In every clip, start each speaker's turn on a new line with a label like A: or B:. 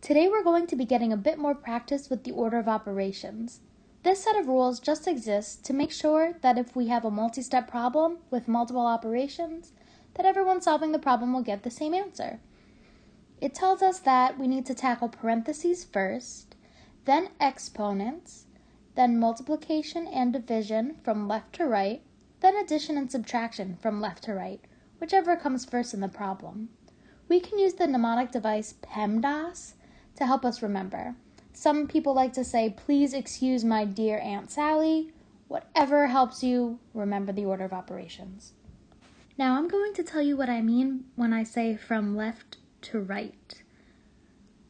A: Today we're going to be getting a bit more practice with the order of operations. This set of rules just exists to make sure that if we have a multi-step problem with multiple operations, that everyone solving the problem will get the same answer. It tells us that we need to tackle parentheses first, then exponents, then multiplication and division from left to right, then addition and subtraction from left to right, whichever comes first in the problem. We can use the mnemonic device PEMDAS to help us remember. Some people like to say, please excuse my dear Aunt Sally. Whatever helps you remember the order of operations. Now I'm going to tell you what I mean when I say from left to right.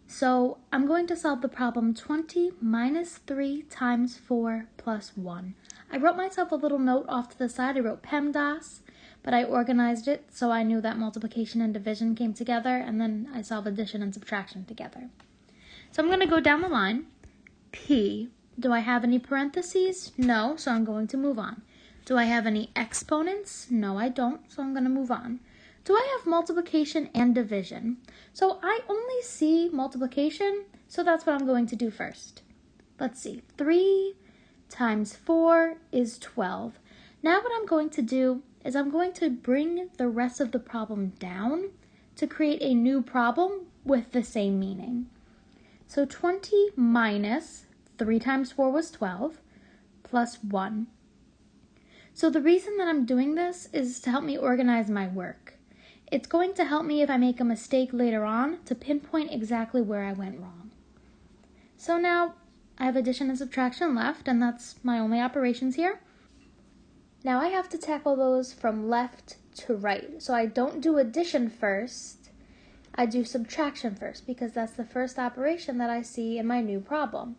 A: So I'm going to solve the problem 20 minus 3 times 4 plus 1. I wrote myself a little note off to the side. I wrote PEMDAS, but I organized it so I knew that multiplication and division came together, and then I solved addition and subtraction together. So I'm going to go down the line. P. Do I have any parentheses? No, so I'm going to move on. Do I have any exponents? No, I don't, so I'm going to move on. Do I have multiplication and division? So I only see multiplication, so that's what I'm going to do first. Let's see. 3 times 4 is 12. Now what I'm going to do is I'm going to bring the rest of the problem down to create a new problem with the same meaning. So 20 minus 3 times 4 was 12 plus 1. So the reason that I'm doing this is to help me organize my work. It's going to help me if I make a mistake later on to pinpoint exactly where I went wrong. So now I have addition and subtraction left, and that's my only operations here. Now I have to tackle those from left to right. So I don't do addition first. I do subtraction first because that's the first operation that I see in my new problem.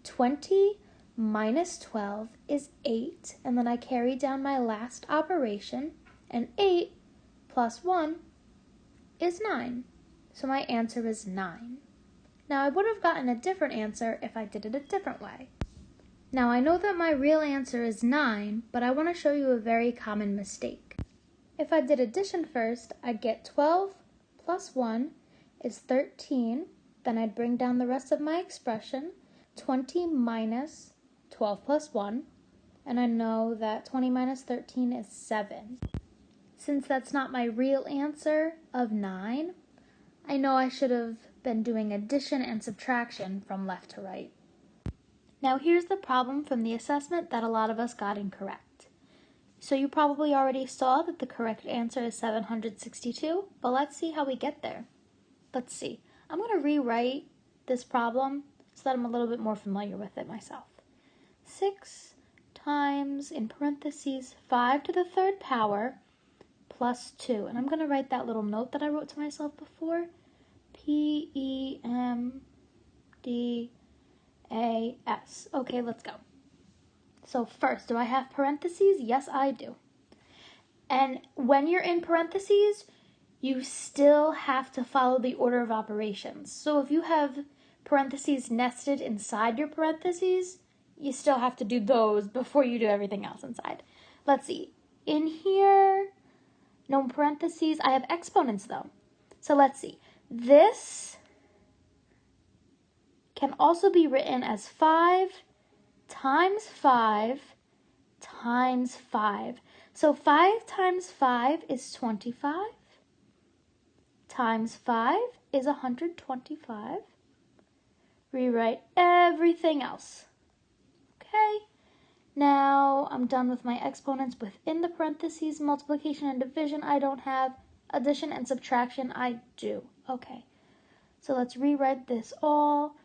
A: 20 minus 12 is 8, and then I carry down my last operation, and 8 plus 1 is 9. So my answer is 9. Now I would have gotten a different answer if I did it a different way. Now I know that my real answer is 9, but I want to show you a very common mistake. If I did addition first, I'd get 12 plus 1 is 13. Then I'd bring down the rest of my expression, 20 minus 12 plus 1, and I know that 20 minus 13 is 7. Since that's not my real answer of 9, I know I should have been doing addition and subtraction from left to right. Now here's the problem from the assessment that a lot of us got incorrect. So you probably already saw that the correct answer is 762, but let's see how we get there. Let's see. I'm going to rewrite this problem so that I'm a little bit more familiar with it myself. 6 times, in parentheses, 5 to the third power plus 2. And I'm going to write that little note that I wrote to myself before. PEMDAS. Okay, let's go. So first, do I have parentheses? Yes, I do. And when you're in parentheses, you still have to follow the order of operations. So if you have parentheses nested inside your parentheses, you still have to do those before you do everything else inside. Let's see. In here, no parentheses. I have exponents though. So let's see. This can also be written as 5 times 5 times 5. So 5 times 5 is 25. Times 5 is 125. Rewrite everything else. Okay. Now I'm done with my exponents within the parentheses. Multiplication and division I don't have. Addition and subtraction I do. Okay. So let's rewrite this all.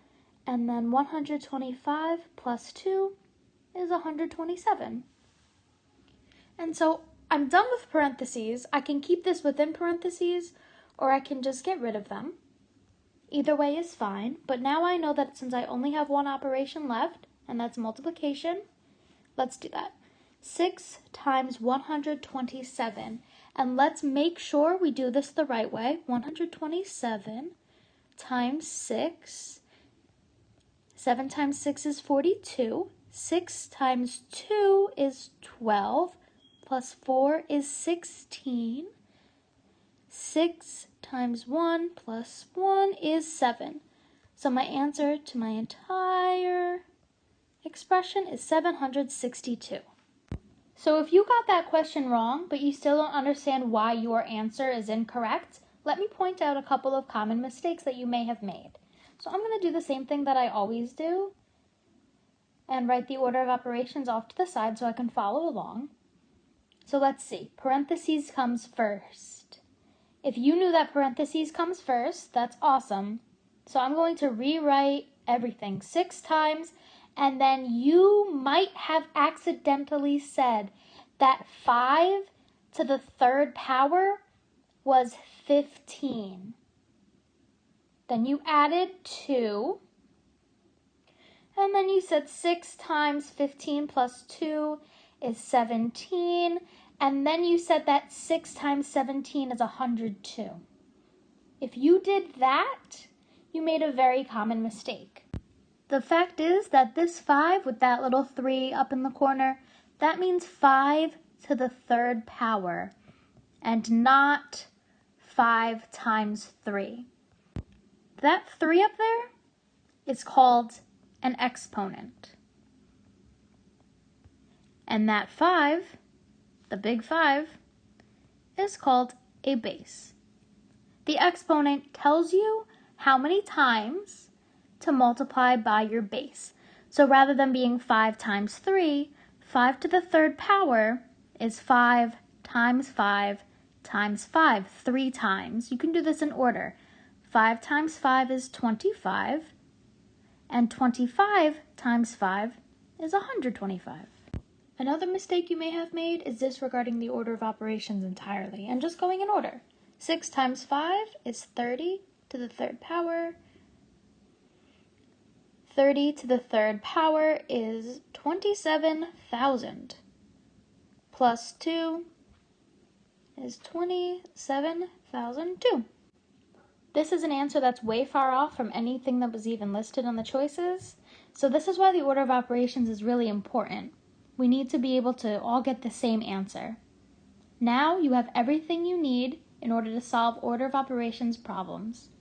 A: And then 125 plus 2 is 127. And so I'm done with parentheses. I can keep this within parentheses, or I can just get rid of them. Either way is fine. But now I know that since I only have one operation left, and that's multiplication, let's do that. 6 times 127. And let's make sure we do this the right way. 127 times 6. 7 times 6 is 42. 6 times 2 is 12. Plus 4 is 16. 6 times 1 plus 1 is 7. So my answer to my entire expression is 762. So if you got that question wrong, but you still don't understand why your answer is incorrect, let me point out a couple of common mistakes that you may have made. So I'm going to do the same thing that I always do and write the order of operations off to the side so I can follow along. So let's see. Parentheses comes first. If you knew that parentheses comes first, that's awesome. So I'm going to rewrite everything 6 times, and then you might have accidentally said that 5 to the 3rd power was 15. Then you added 2, and then you said 6 times 15 plus 2 is 17, and then you said that 6 times 17 is 102. If you did that, you made a very common mistake. The fact is that this 5 with that little 3 up in the corner, that means 5 to the 3rd power and not 5 times 3. That 3 up there is called an exponent. And that 5, the big 5, is called a base. The exponent tells you how many times to multiply by your base. So rather than being 5 times 3, 5 to the 3rd power is 5 times 5 times 5, 3 times. You can do this in order. 5 times 5 is 25, and 25 times 5 is 125. Another mistake you may have made is disregarding the order of operations entirely and just going in order. 6 times 5 is 30 to the 3rd power. 30 to the 3rd power is 27,000. Plus 2 is 27,002. This is an answer that's way far off from anything that was even listed on the choices. So this is why the order of operations is really important. We need to be able to all get the same answer. Now you have everything you need in order to solve order of operations problems.